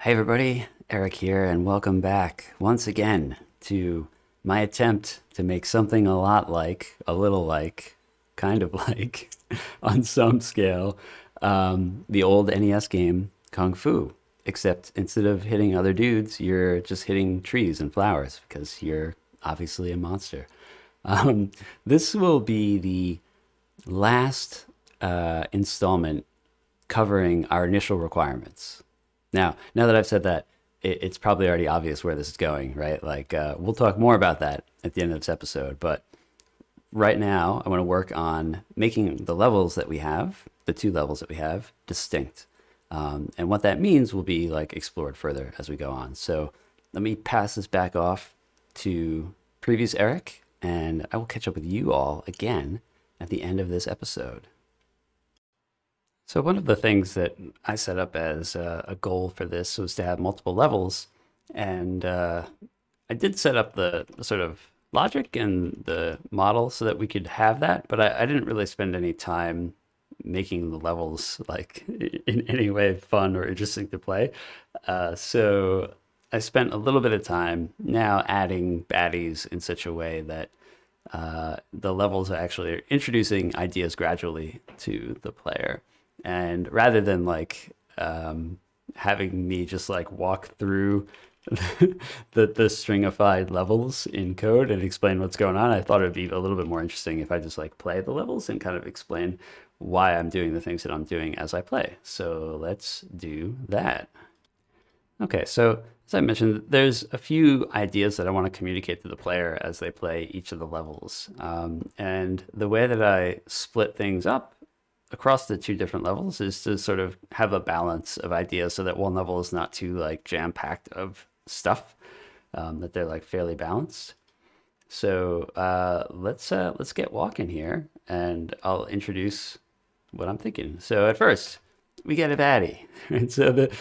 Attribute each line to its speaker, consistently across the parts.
Speaker 1: Hey everybody, Eric here, and welcome back once again to my attempt to make something a lot like, a little like, kind of like, on some scale, the old NES game Kung Fu. Except instead of hitting other dudes, you're just hitting trees and flowers because you're obviously a monster. This will be the last installment covering our initial requirements. Now that I've said that, it's probably already obvious where this is going, right? We'll talk more about that at the end of this episode. But right now, I want to work on making the levels that we have, the two levels that we have, distinct. And what that means will be like explored further as we go on. So let me pass this back off to previous Eric, and I will catch up with you all again at the end of this episode. So one of the things that I set up as a goal for this was to have multiple levels, and I did set up the sort of logic and the model so that we could have that, but I didn't really spend any time making the levels like in any way fun or interesting to play. So I spent a little bit of time now adding baddies in such a way that the levels are actually introducing ideas gradually to the player. And rather than having me just like walk through the stringified levels in code and explain what's going on, I thought it'd be a little bit more interesting if I just like play the levels and kind of explain why I'm doing the things that I'm doing as I play. So let's do that. Okay, so as I mentioned, there's a few ideas that I want to communicate to the player as they play each of the levels. And the way that I split things up across the two different levels is to sort of have a balance of ideas so that one level is not too like jam-packed of stuff, that they're like fairly balanced. So let's get walking here, and I'll introduce what I'm thinking. So at first, we get a baddie, and so the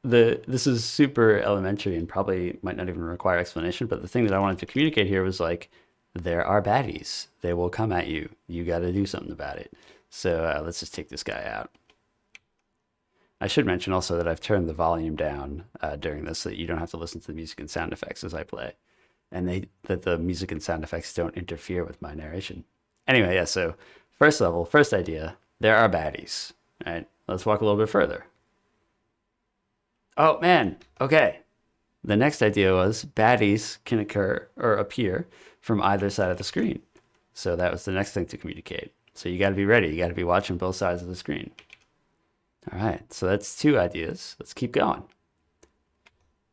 Speaker 1: this is super elementary and probably might not even require explanation. But the thing that I wanted to communicate here was like, there are baddies. They will come at you. You got to do something about it. So let's just take this guy out. I should mention also that I've turned the volume down during this so that you don't have to listen to the music and sound effects as I play, and that the music and sound effects don't interfere with my narration. Anyway, yeah, so first level, first idea, there are baddies. All right, let's walk a little bit further. Oh, man, okay. The next idea was baddies can occur or appear from either side of the screen. So that was the next thing to communicate. So you got to be ready. You got to be watching both sides of the screen. All right, so that's two ideas. Let's keep going.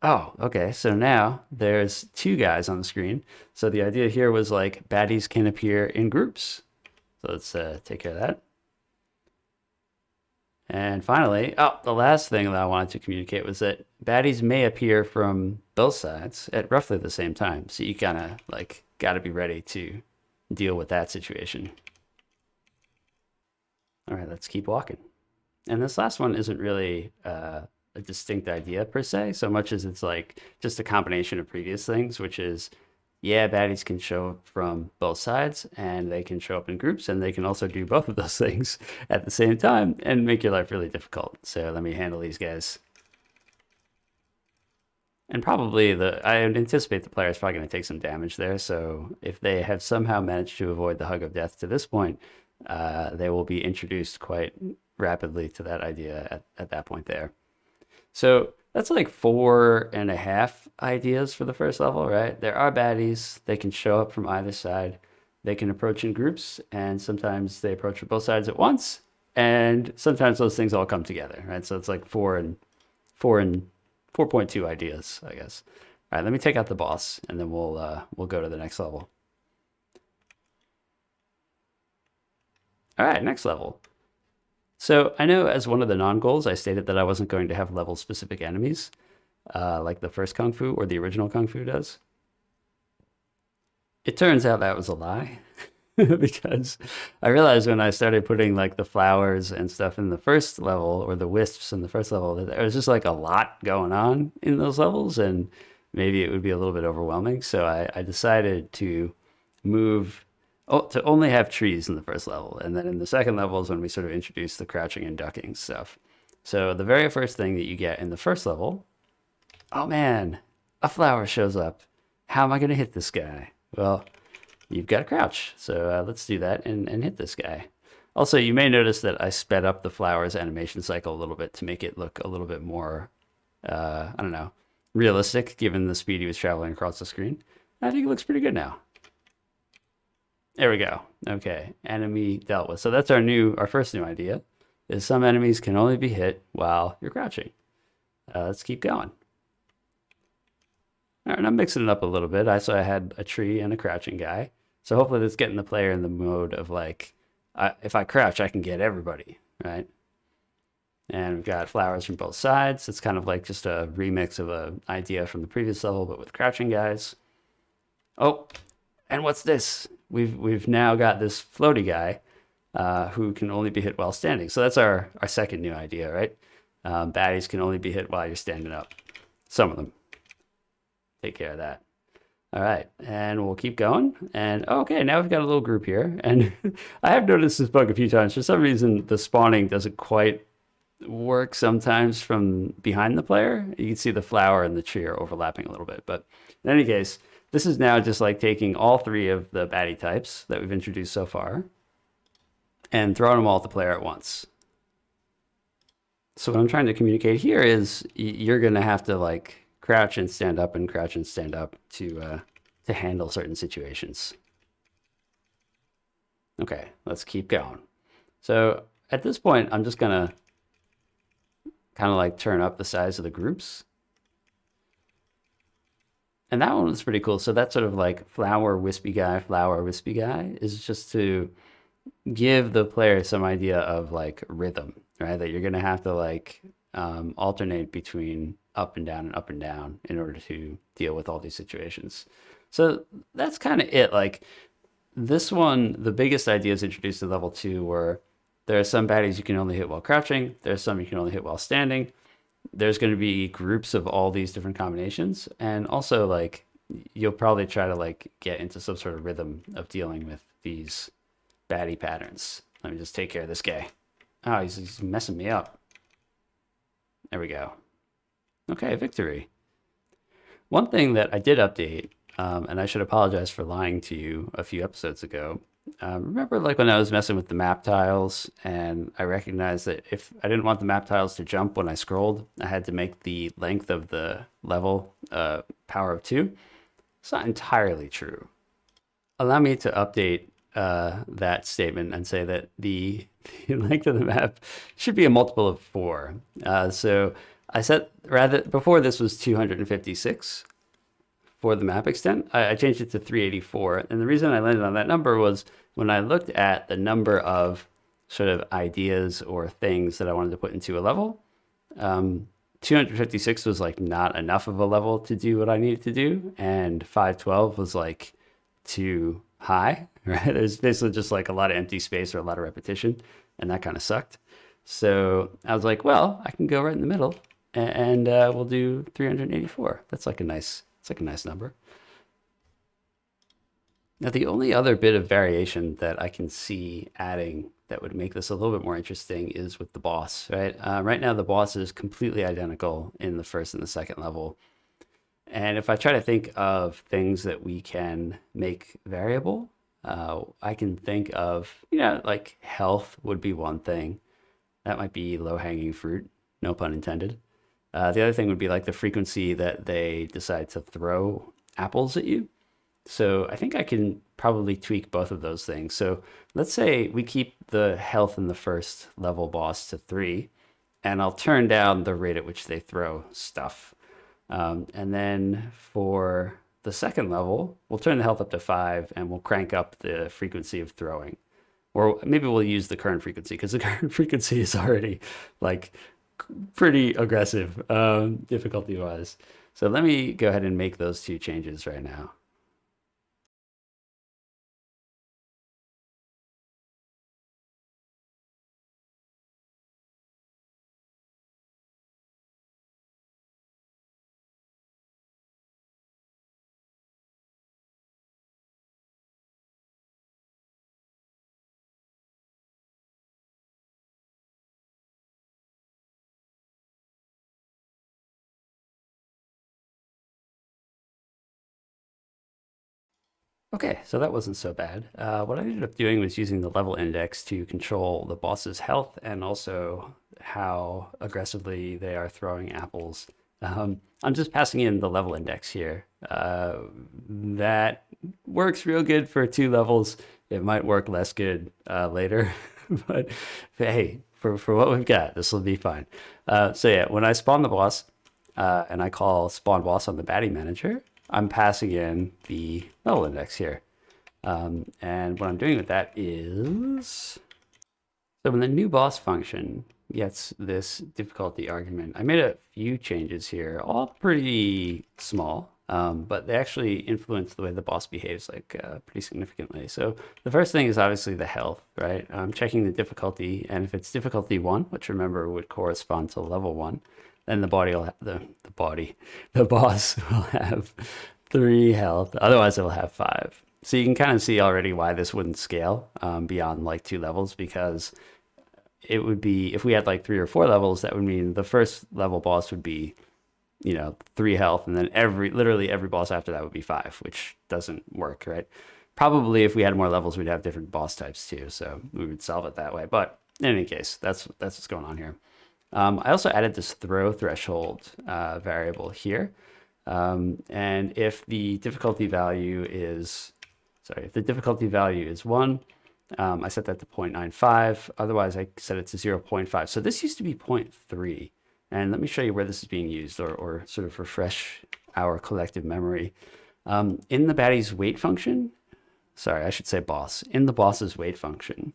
Speaker 1: Oh, okay, so now there's two guys on the screen. So the idea here was like baddies can appear in groups. So let's take care of that. And finally, the last thing that I wanted to communicate was that baddies may appear from both sides at roughly the same time. So you kind of like got to be ready to deal with that situation. All right, let's keep walking. And this last one isn't really a distinct idea per se, so much as it's like just a combination of previous things, which is, yeah, baddies can show up from both sides and they can show up in groups, and they can also do both of those things at the same time and make your life really difficult. So let me handle these guys. And probably I would anticipate the player is probably going to take some damage there. So if they have somehow managed to avoid the hug of death to this point, they will be introduced quite rapidly to that idea at that point there. So that's like 4.5 ideas for the first level, right? There are baddies. They can show up from either side. They can approach in groups, and sometimes they approach from both sides at once. And sometimes those things all come together, right? So it's like 4.2 ideas, I guess. All right, let me take out the boss, and then we'll go to the next level. All right, next level. So I know as one of the non-goals, I stated that I wasn't going to have level-specific enemies, like the first Kung Fu or the original Kung Fu does. It turns out that was a lie, because I realized when I started putting like the flowers and stuff in the first level, or the wisps in the first level, that there was just like a lot going on in those levels, and maybe it would be a little bit overwhelming. So I decided to move to only have trees in the first level. And then in the second level is when we sort of introduce the crouching and ducking stuff. So the very first thing that you get in the first level Oh man, a flower shows up. How am I going to hit this guy? Well, you've got to crouch. So let's do that and hit this guy. Also, you may notice that I sped up the flower's animation cycle a little bit to make it look a little bit more, I don't know, realistic given the speed he was traveling across the screen. I think it looks pretty good now. There we go. Okay, enemy dealt with. So that's our first new idea, is some enemies can only be hit while you're crouching. Let's keep going. All right, and I'm mixing it up a little bit. I had a tree and a crouching guy. So hopefully that's getting the player in the mode of like, if I crouch, I can get everybody, right? And we've got flowers from both sides. It's kind of like just a remix of an idea from the previous level, but with crouching guys. Oh, and what's this? We've now got this floaty guy who can only be hit while standing. So that's our second new idea, right? Baddies can only be hit while you're standing up. Some of them. Take care of that. All right, and we'll keep going. And okay, now we've got a little group here. And I have noticed this bug a few times. For some reason, the spawning doesn't quite work sometimes from behind the player. You can see the flower and the tree are overlapping a little bit. But in any case, this is now just like taking all three of the baddie types that we've introduced so far and throwing them all at the player at once. So what I'm trying to communicate here is you're going to have to like crouch and stand up and crouch and stand up to handle certain situations. Okay, let's keep going. So at this point, I'm just gonna kind of like turn up the size of the groups. And that one was pretty cool. So that sort of like flower wispy guy is just to give the player some idea of like rhythm, right? That you're gonna have to like alternate between up and down in order to deal with all these situations. So that's kind of it. Like this one, the biggest ideas introduced in level 2 were there are some baddies you can only hit while crouching. There's some you can only hit while standing. There's going to be groups of all these different combinations. And also like you'll probably try to like get into some sort of rhythm of dealing with these baddie patterns. Let me just take care of this guy. Oh, he's messing me up. There we go. Okay, victory. One thing that I did update, and I should apologize for lying to you a few episodes ago. Remember like when I was messing with the map tiles and I recognized that if I didn't want the map tiles to jump when I scrolled, I had to make the length of the level power of 2? It's not entirely true. Allow me to update that statement and say that the length of the map should be a multiple of 4. So I set rather before this was 256 for the map extent. I changed it to 384, and the reason I landed on that number was when I looked at the number of sort of ideas or things that I wanted to put into a level. 256 was like not enough of a level to do what I needed to do, and 512 was like too high, right? There's basically just like a lot of empty space or a lot of repetition, and that kind of sucked. So I was like, well, I can go right in the middle, and we'll do 384. It's like a nice number. Now, the only other bit of variation that I can see adding that would make this a little bit more interesting is with the boss, right? Right now, the boss is completely identical in the first and the second level. And if I try to think of things that we can make variable, I can think of, like health would be one thing. That might be low-hanging fruit, no pun intended. The other thing would be like the frequency that they decide to throw apples at you. So I think I can probably tweak both of those things. So let's say we keep the health in the first level boss to 3, and I'll turn down the rate at which they throw stuff. And then for the second level, we'll turn the health up to 5, and we'll crank up the frequency of throwing. Or maybe we'll use the current frequency because the current frequency is already like pretty aggressive difficulty wise. So let me go ahead and make those 2 changes right now. Okay, so that wasn't so bad. What I ended up doing was using the level index to control the boss's health and also how aggressively they are throwing apples. I'm just passing in the level index here. That works real good for 2 levels. It might work less good later, but hey, for what we've got, this will be fine. So yeah, when I spawn the boss, and I call spawn boss on the baddie manager, I'm passing in the level index here. And what I'm doing with that is, so when the new boss function gets this difficulty argument, I made a few changes here, all pretty small, but they actually influence the way the boss behaves like pretty significantly. So the first thing is obviously the health, right? I'm checking the difficulty, and if it's difficulty 1, which remember would correspond to level 1, then the body will have the boss will have 3 health. Otherwise, it'll have 5. So you can kind of see already why this wouldn't scale beyond like 2 levels, because it would be, if we had like 3 or 4 levels, that would mean the first level boss would be, 3 health, and then literally every boss after that would be 5, which doesn't work, right? Probably if we had more levels, we'd have different boss types too, so we would solve it that way. But in any case, that's what's going on here. I also added this throw threshold variable here. And if the difficulty value is, if the difficulty value is 1, I set that to 0.95. Otherwise, I set it to 0.5. So this used to be 0.3. And let me show you where this is being used, or sort of refresh our collective memory. In the baddie's weight function, I should say boss. In the boss's weight function,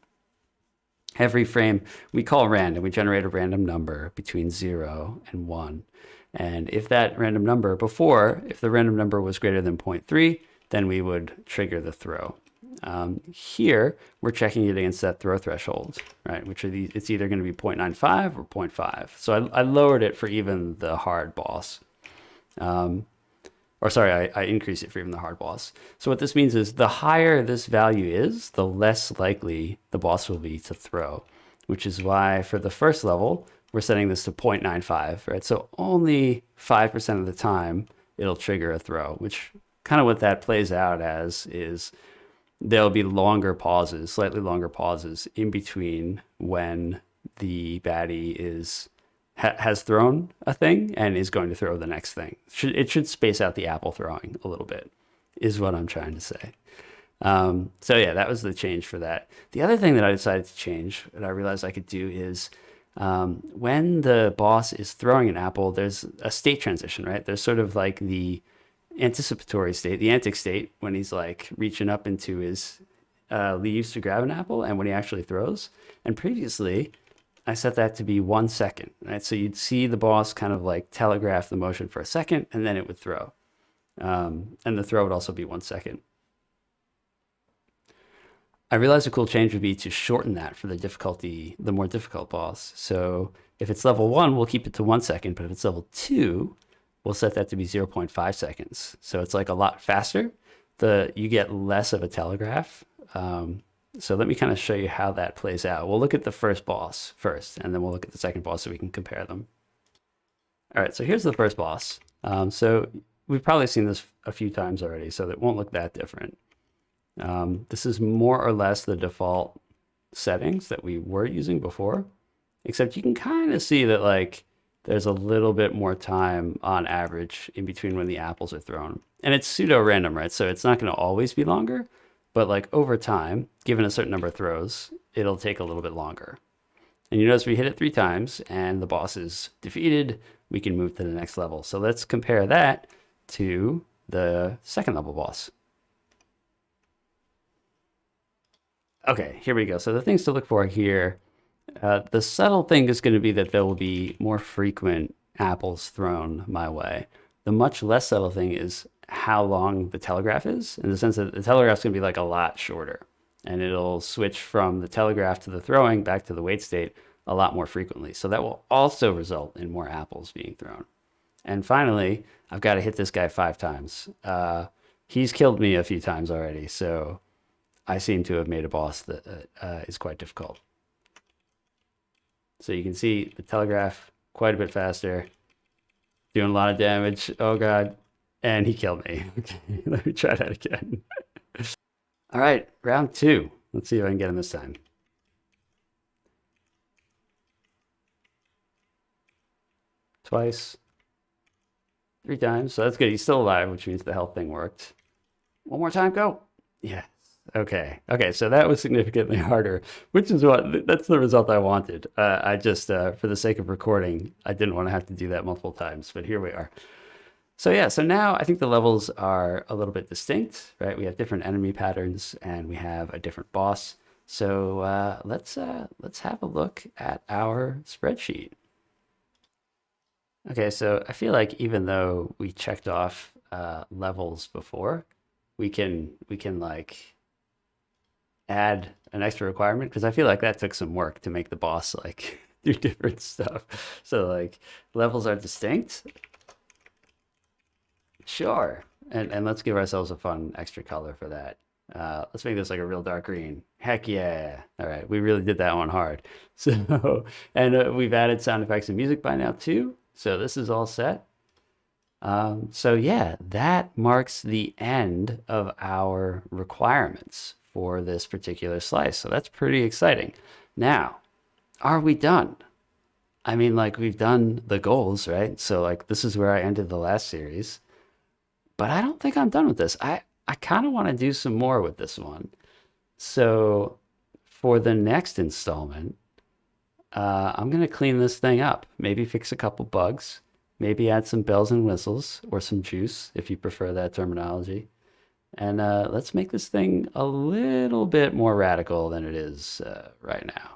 Speaker 1: every frame we call random. We generate a random number between 0 and 1. And if that random number if the random number was greater than 0.3, then we would trigger the throw. Here, we're checking it against that throw threshold, right? Which are it's either going to be 0.95 or 0.5. So I lowered it for even the hard boss. I increased it for even the hard boss. So what this means is the higher this value is, the less likely the boss will be to throw, which is why for the first level, we're setting this to 0.95, right? So only 5% of the time it'll trigger a throw, which kind of what that plays out as is there'll be slightly longer pauses in between when the baddie has thrown a thing and is going to throw the next thing. It should space out the apple throwing a little bit, is what I'm trying to say. So yeah, that was the change for that. The other thing that I decided to change, that I realized I could do, is when the boss is throwing an apple, there's a state transition, right? There's sort of like the anticipatory state, the antic state, when he's like reaching up into his leaves to grab an apple, and when he actually throws. And previously, I set that to be 1 second, right? So you'd see the boss kind of like telegraph the motion for a second, and then it would throw. And the throw would also be 1 second. I realized a cool change would be to shorten that for the more difficult boss. So if it's level 1, we'll keep it to 1 second, but if it's level 2, we'll set that to be 0.5 seconds. So it's like a lot faster. You get less of a telegraph. So let me kind of show you how that plays out. We'll look at the first boss first, and then we'll look at the second boss so we can compare them. All right, so here's the first boss. So we've probably seen this a few times already, so it won't look that different. This is more or less the default settings that we were using before, except you can kind of see that like there's a little bit more time on average in between when the apples are thrown. And it's pseudo random, right? So it's not going to always be longer, but like over time, given a certain number of throws, it'll take a little bit longer. And you notice we hit it 3 times and the boss is defeated. We can move to the next level. So let's compare that to the second level boss. Okay, here we go. So the things to look for here, the subtle thing is going to be that there will be more frequent apples thrown my way. The much less subtle thing is how long the telegraph is, in the sense that the telegraph's going to be like a lot shorter, and it'll switch from the telegraph to the throwing back to the wait state a lot more frequently. So that will also result in more apples being thrown. And finally, I've got to hit this guy 5 times. He's killed me a few times already, so I seem to have made a boss that is quite difficult. So you can see the telegraph quite a bit faster, doing a lot of damage. Oh God. And he killed me. Okay, let me try that again. All right, round two. Let's see if I can get him this time. Twice, three times. So that's good. He's still alive, which means the health thing worked. One more time, go. Yes. Okay. Okay. So that was significantly harder, which is that's the result I wanted. I just, for the sake of recording, I didn't want to have to do that multiple times, but here we are. So yeah, so now I think the levels are a little bit distinct, right? We have different enemy patterns and we have a different boss. So let's have a look at our spreadsheet. Okay, so I feel like even though we checked off levels before, we can like add an extra requirement because I feel like that took some work to make the boss like do different stuff. So like levels are distinct. Sure. And let's give ourselves a fun extra color for that. Let's make this like a real dark green. Heck yeah. All right. We really did that one hard. So, and we've added sound effects and music by now too. So this is all set. So yeah, that marks the end of our requirements for this particular slice. So that's pretty exciting. Now, are we done? I mean, like we've done the goals, right? So like this is where I ended the last series. But I don't think I'm done with this. I kind of want to do some more with this one. So for the next installment, I'm going to clean this thing up. Maybe fix a couple bugs. Maybe add some bells and whistles or some juice if you prefer that terminology. And let's make this thing a little bit more radical than it is right now.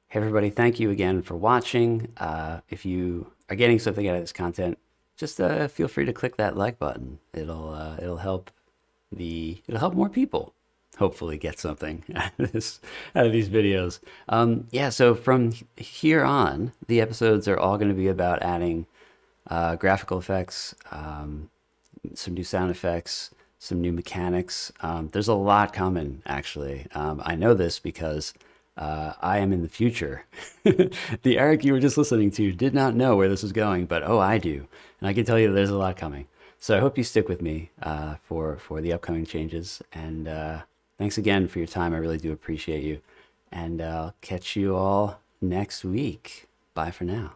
Speaker 1: Hey everybody, thank you again for watching. If you are getting something out of this content, just feel free to click that like button. It'll help it'll help more people hopefully get something out of these videos. Yeah, so from here on, the episodes are all going to be about adding graphical effects, some new sound effects, some new mechanics. There's a lot coming, actually. I know this because I am in the future. The Eric you were just listening to did not know where this was going, but oh, I do. And I can tell you there's a lot coming. So I hope you stick with me for the upcoming changes. And thanks again for your time. I really do appreciate you. And I'll catch you all next week. Bye for now.